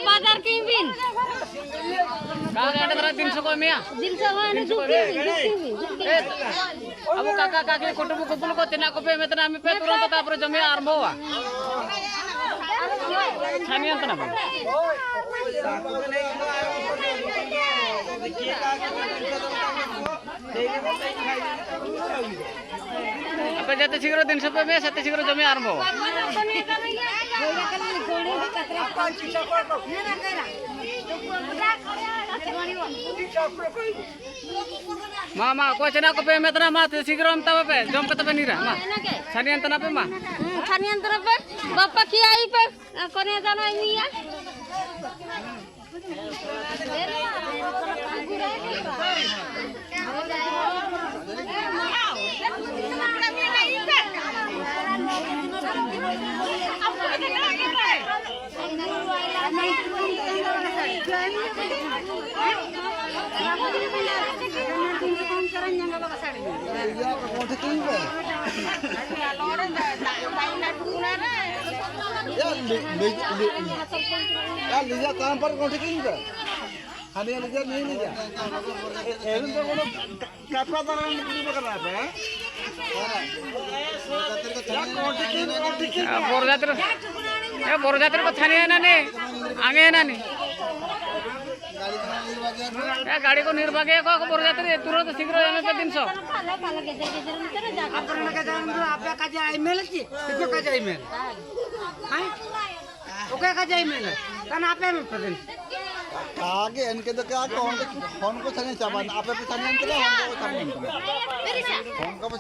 बाजार की बिन काका 300 को मिया 300 वाने अब काका काकी कुटुंब कुपल को tina को पे मेतना में पे तुरंत तापर जमी आरंभ हुआ छानियन तना पे apa jatuh शीघ्र 300 पे में सत्य शीघ्र जमी आरंभ हुआ मामा को चना को पे मेतना मा शीघ्र हम तब पे जम पे तब नीरा मा छानियन तना पे मा छानियन तना पे बापा की आई पे कोने जाना निया लिजा काम पर कौन ठीक है हनी लिजा नहीं लिजा एवं तो कोनो कापड़ा तरह नहीं कर रहा है बोरजात्र को छानी है ना ने आगे है ना ने गाड़ी को निर्भाग्य को बोरजात्र तुरंत शीघ्र हमें पे 300 आपण का जान दो आपल्या का जे ईमेल की किती का जे ईमेल हां ओके का जे ईमेल कारण आपे में पदन आगे इनके तो क्या कौन को छाने चाहता आपे पे छाने तो हम को छाने